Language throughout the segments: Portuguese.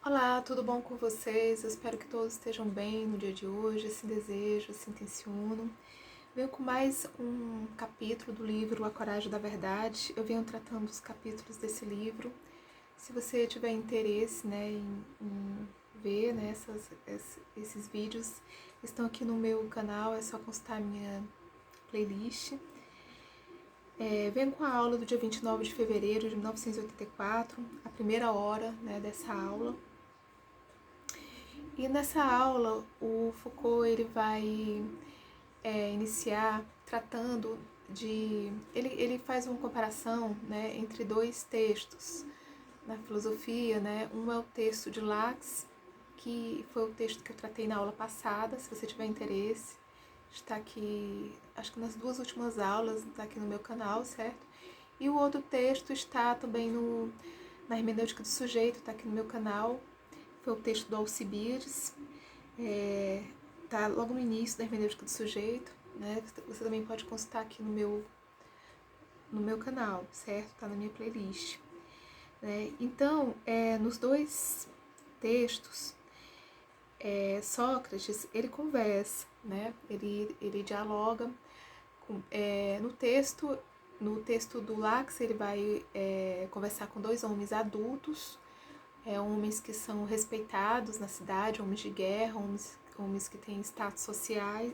Olá, tudo bom com vocês? Eu espero que todos estejam bem no dia de hoje, assim desejo, assim intenciono. Venho com mais um capítulo do livro A Coragem da Verdade. Eu venho tratando os capítulos desse livro. Se você tiver interesse, em ver, esses vídeos, estão aqui no meu canal, é só consultar a minha playlist. Venho com a aula do dia 29 de fevereiro de 1984, a primeira hora, dessa aula. E nessa aula, o Foucault ele vai iniciar tratando de... Ele faz uma comparação, entre dois textos na filosofia. Um é o texto de Lacks, que foi o texto que eu tratei na aula passada. Se você tiver interesse, está aqui, acho que nas duas últimas aulas, está aqui no meu canal, certo? E o outro texto está também na hermenêutica do sujeito, está aqui no meu canal. Foi o texto do Alcibiades, tá logo no início da hermenêutica do sujeito, né? Você também pode consultar aqui no meu canal, certo? Tá na minha playlist. Então, nos dois textos, Sócrates, ele conversa, ele dialoga. No texto do Lax, ele vai conversar com dois homens adultos, homens que são respeitados na cidade, homens de guerra, homens que têm status social,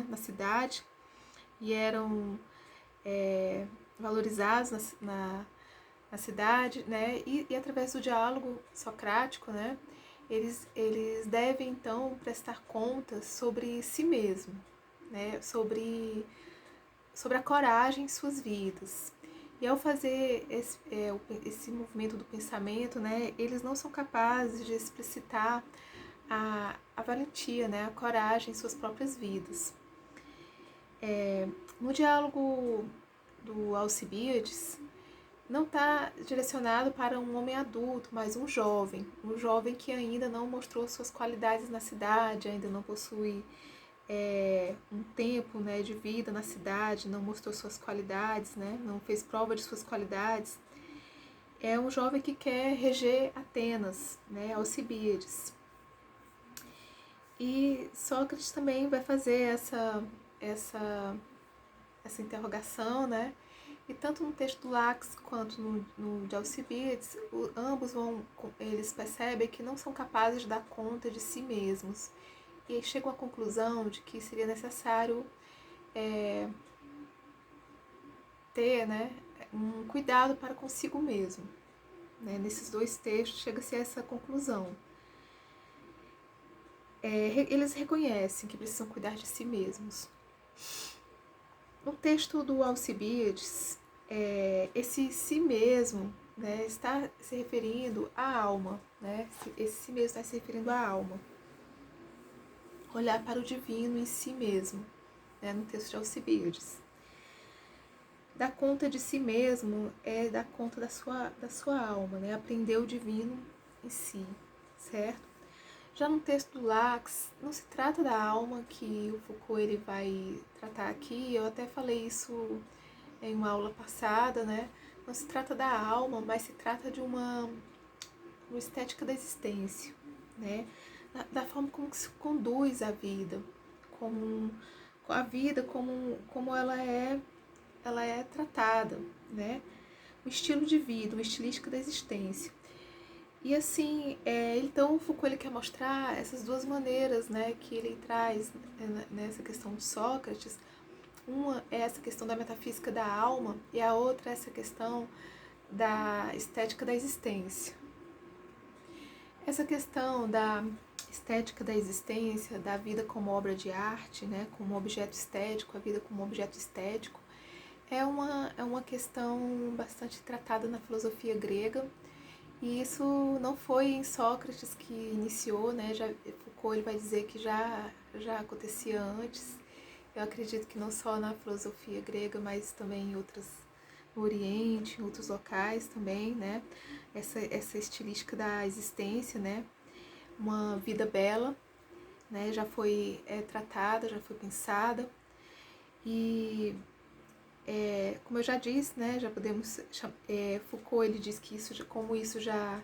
na cidade, e eram valorizados na cidade, e através do diálogo socrático, eles devem então prestar contas sobre si mesmo, sobre a coragem em suas vidas. E ao fazer esse movimento do pensamento, eles não são capazes de explicitar a valentia, a coragem em suas próprias vidas. No diálogo do Alcibiades, não está direcionado para um homem adulto, mas um jovem que ainda não mostrou suas qualidades na cidade, ainda não possui um tempo de vida na cidade, não mostrou suas qualidades, não fez prova de suas qualidades. É um jovem que quer reger Atenas, Alcibiades. E Sócrates também vai fazer essa interrogação, e tanto no texto do Lax quanto no de Alcibiades, ambos eles percebem que não são capazes de dar conta de si mesmos. E aí chegam à conclusão de que seria necessário ter um cuidado para consigo mesmo. Nesses dois textos chega-se a essa conclusão. Eles reconhecem que precisam cuidar de si mesmos. No texto do Alcibiades, esse si mesmo está se referindo à alma. Esse si mesmo está se referindo à alma. Olhar para o divino em si mesmo, no texto de Alcibiades. Dar conta de si mesmo é dar conta da sua alma, aprender o divino em si, certo? Já no texto do Lax, não se trata da alma que o Foucault ele vai tratar aqui. Eu até falei isso em uma aula passada, Não se trata da alma, mas se trata de uma estética da existência, Da forma como se conduz a vida, como a vida como ela é tratada, O estilo de vida, uma estilística da existência. E assim, então o Foucault ele quer mostrar essas duas maneiras, que ele traz nessa questão de Sócrates. Uma é essa questão da metafísica da alma e a outra é essa questão da estética da existência. Essa questão da estética da existência, da vida como obra de arte, como objeto estético, a vida como objeto estético, é uma questão bastante tratada na filosofia grega. E isso não foi em Sócrates que iniciou, Foucault ele vai dizer que já acontecia antes. Eu acredito que não só na filosofia grega, mas também em outras, no Oriente, em outros locais também, Essa estilística da existência, Uma vida bela, Já foi tratada, já foi pensada. E como eu já disse, já podemos Foucault ele diz que como isso já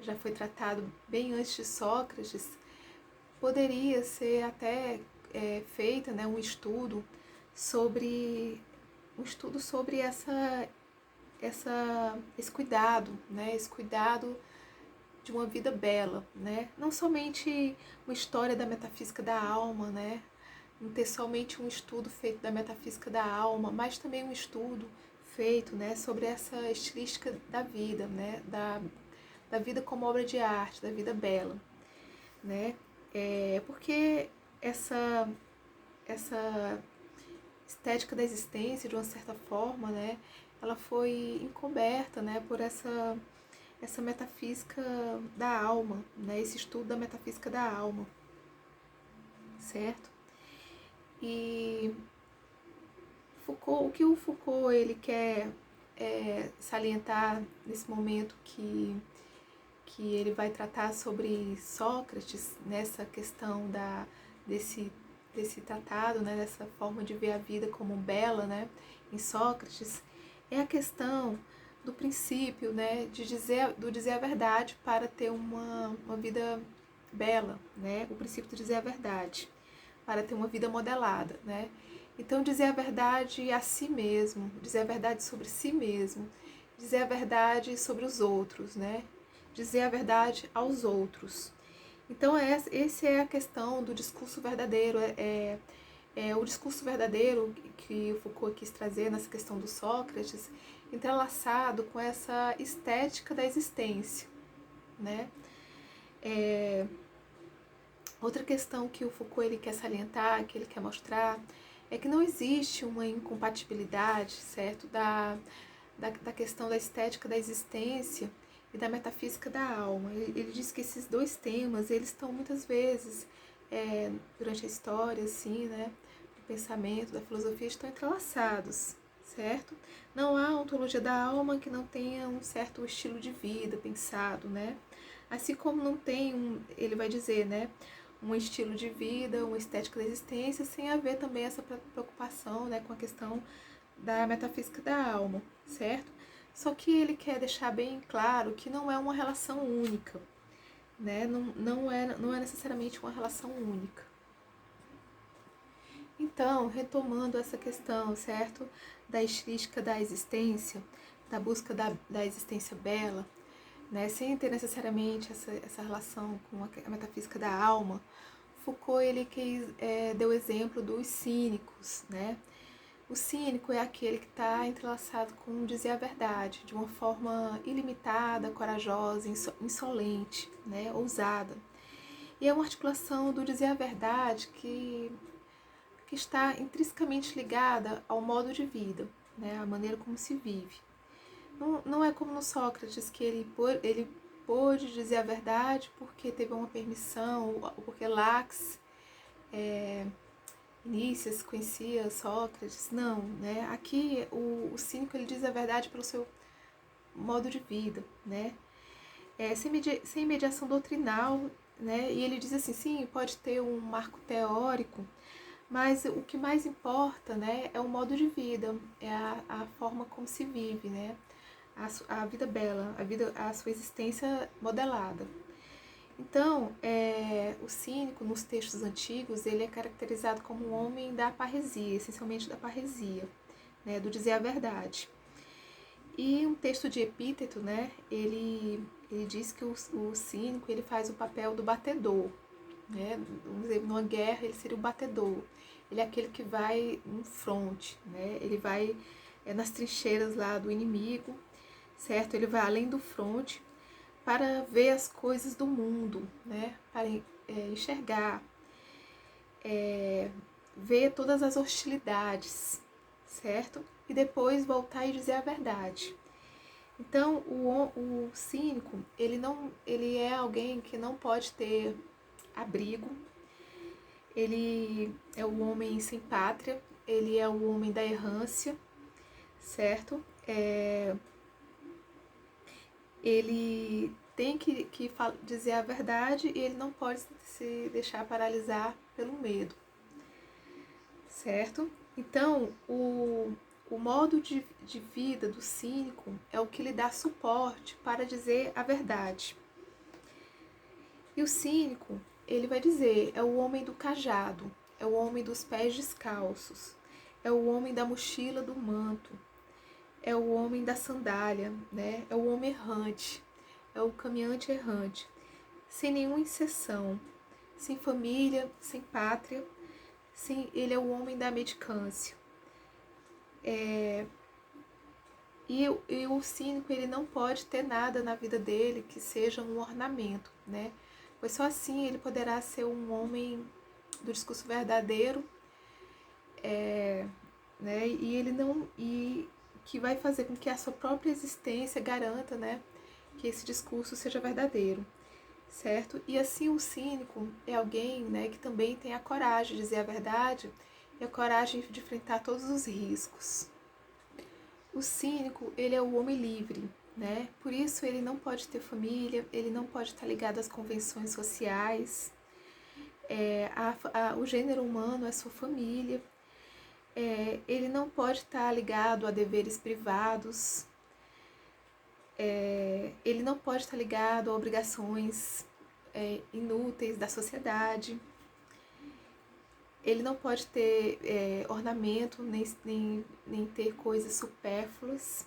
já foi tratado bem antes de Sócrates, poderia ser até feito, né, um estudo sobre esse cuidado, né, esse cuidado de uma vida bela, né? Não somente uma história da metafísica da alma, né? Não ter somente um estudo feito da metafísica da alma, mas também um estudo feito, né, sobre essa estilística da vida, né, da vida como obra de arte, da vida bela, né? Porque essa estética da existência, de uma certa forma, né, ela foi encoberta, né, por essa metafísica da alma, né, esse estudo da metafísica da alma, certo? E Foucault, o que o Foucault ele quer salientar nesse momento que ele vai tratar sobre Sócrates, nessa questão desse tratado, né, dessa forma de ver a vida como bela, né, em Sócrates, é a questão do princípio, né, do dizer a verdade para ter uma vida bela, né, o princípio do dizer a verdade para ter uma vida modelada, né. Então, dizer a verdade a si mesmo, dizer a verdade sobre si mesmo, dizer a verdade sobre os outros, né, dizer a verdade aos outros. Então, essa é a questão do discurso verdadeiro, o discurso verdadeiro que o Foucault quis trazer nessa questão do Sócrates, entrelaçado com essa estética da existência, né? Outra questão que o Foucault ele quer salientar, que ele quer mostrar, é que não existe uma incompatibilidade, certo, da questão da estética da existência e da metafísica da alma. Ele diz que esses dois temas, eles estão muitas vezes, durante a história, assim, né, do pensamento, da filosofia, estão entrelaçados, certo? Não há ontologia da alma que não tenha um certo estilo de vida pensado, né? Assim como não tem ele vai dizer, né, um estilo de vida, uma estética da existência, sem haver também essa preocupação, né, com a questão da metafísica da alma, certo? Só que ele quer deixar bem claro que não é uma relação única, né? Não é necessariamente uma relação única. Então, retomando essa questão, certo? Da estilística da existência, da busca da existência bela, né? Sem ter necessariamente essa relação com a metafísica da alma, Foucault ele deu o exemplo dos cínicos, né? O cínico é aquele que está entrelaçado com dizer a verdade, de uma forma ilimitada, corajosa, insolente, né? Ousada. E é uma articulação do dizer a verdade que está intrinsecamente ligada ao modo de vida, né? A maneira como se vive. Não é como no Sócrates, que ele pôde dizer a verdade porque teve uma permissão, ou porque Lax, Nícias conhecia Sócrates. Não, né? Aqui o cínico ele diz a verdade pelo seu modo de vida, né? Sem mediação doutrinal, né? E ele diz assim, sim, pode ter um marco teórico, mas o que mais importa, né, é o modo de vida, é a forma como se vive, né? A vida bela, a sua existência modelada. Então, o cínico, nos textos antigos, ele é caracterizado como um homem da parresia, essencialmente da parresia, né, do dizer a verdade. E um texto de Epíteto, né, ele diz que o cínico ele faz o papel do batedor, né, vamos dizer, numa guerra ele seria o batedor, ele é aquele que vai no fronte, né, ele vai nas trincheiras lá do inimigo, certo? Ele vai além do fronte para ver as coisas do mundo, né? Para enxergar, ver todas as hostilidades, certo? E depois voltar e dizer a verdade. Então, o cínico, ele é alguém que não pode ter abrigo, ele é o homem sem pátria, ele é o homem da errância, certo? Ele tem que dizer a verdade e ele não pode se deixar paralisar pelo medo, certo? Então, o modo de vida do cínico é o que lhe dá suporte para dizer a verdade, E o cínico, ele vai dizer, é o homem do cajado, é o homem dos pés descalços, é o homem da mochila do manto, é o homem da sandália, né? É o homem errante, é o caminhante errante, sem nenhuma exceção, sem família, sem pátria, ele é o homem da mendicância. E o cínico, ele não pode ter nada na vida dele que seja um ornamento, né? Pois só assim ele poderá ser um homem do discurso verdadeiro, né? E ele não, e que vai fazer com que a sua própria existência garanta, né, que esse discurso seja verdadeiro, certo? E assim o cínico é alguém, né, que também tem a coragem de dizer a verdade e a coragem de enfrentar todos os riscos. O cínico, ele é o homem livre, né? Por isso ele não pode ter família, ele não pode estar ligado às convenções sociais. O gênero humano é sua família. Ele não pode estar ligado a deveres privados. Ele não pode estar ligado a obrigações inúteis da sociedade. Ele não pode ter ornamento, nem ter coisas supérfluas.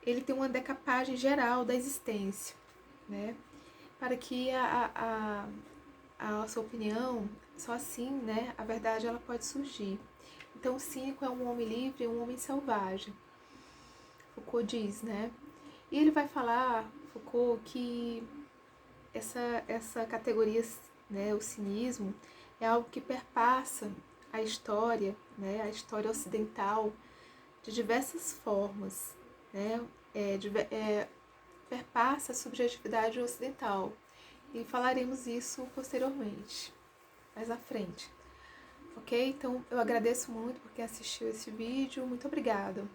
Ele tem uma decapagem geral da existência, né? Para que a sua opinião, só assim, né, a verdade ela pode surgir. Então o cínico é um homem livre, um homem selvagem. Foucault diz, né? E ele vai falar, Foucault, que essa categoria, né, o cinismo, é algo que perpassa a história, né, a história ocidental de diversas formas, né, perpassa a subjetividade ocidental. E falaremos isso posteriormente, mais à frente. Ok? Então, eu agradeço muito por quem assistiu esse vídeo. Muito obrigada.